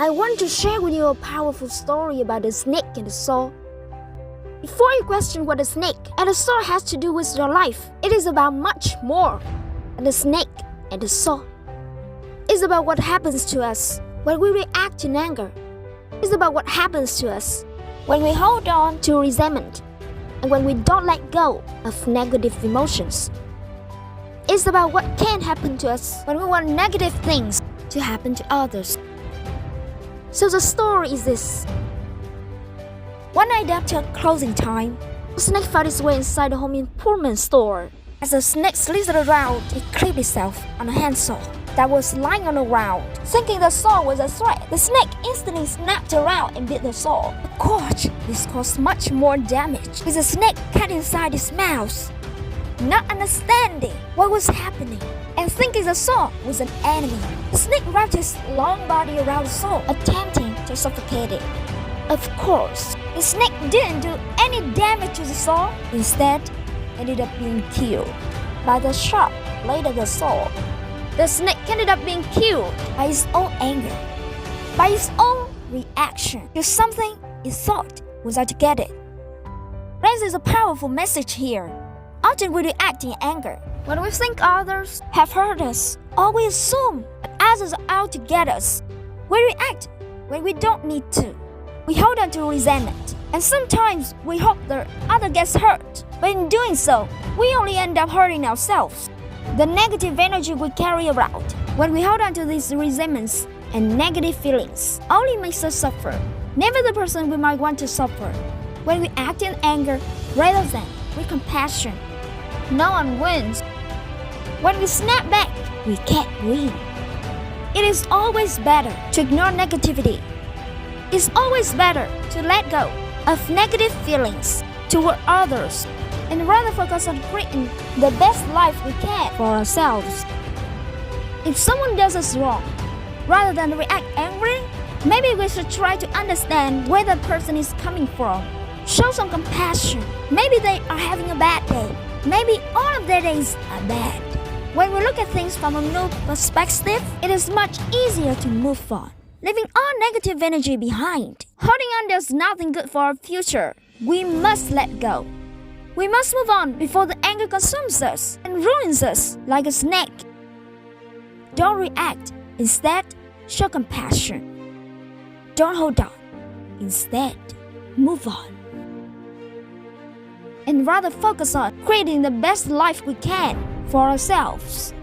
I want to share with you a powerful story about the snake and the saw. Before you question what the snake and the saw has to do with your life, it is about much more than the snake and the saw. It's about what happens to us when we react in anger. It's about what happens to us when we hold on to resentment and when we don't let go of negative emotions. It's about what can happen to us when we want negative things to happen to others. So the story is this. One night after closing time, a snake found its way inside the home improvement store. As the snake slithered around, it clipped itself on a handsaw that was lying on the ground. Thinking the saw was a threat, the snake instantly snapped around and bit the saw. Of course, this caused much more damage, with the snake cut inside its mouth. Not understanding what was happening and thinking the saw was an enemy, the snake wrapped its long body around the saw, attempting to suffocate it. Of course, the snake didn't do any damage to the saw. Instead, ended up being killed by the sharp blade of the saw. The snake ended up being killed by its own anger, by its own reaction to something it thought was out to get it. There is a powerful message here. Often we react in anger when we think others have hurt us, or we assume that others are out to get us. We react when we don't need to. We hold on to resentment, and sometimes we hope the other gets hurt. But in doing so, we only end up hurting ourselves. The negative energy we carry around when we hold on to these resentments and negative feelings only makes us suffer, never the person we might want to suffer. When we act in anger rather than with compassion, no one wins. When we snap back, we can't win. It is always better to ignore negativity. It's always better to let go of negative feelings toward others and rather focus on creating the best life we can for ourselves. If someone does us wrong, rather than react angrily, maybe we should try to understand where the person is coming from. Show some compassion. Maybe they are having a bad day. Maybe all of their days are bad. When we look at things from a new perspective, it is much easier to move on, leaving all negative energy behind. Holding on does nothing good for our future. We must let go. We must move on before the anger consumes us and ruins us like a snake. Don't react. Instead, show compassion. Don't hold on. Instead, move on. And rather focus on creating the best life we can for ourselves.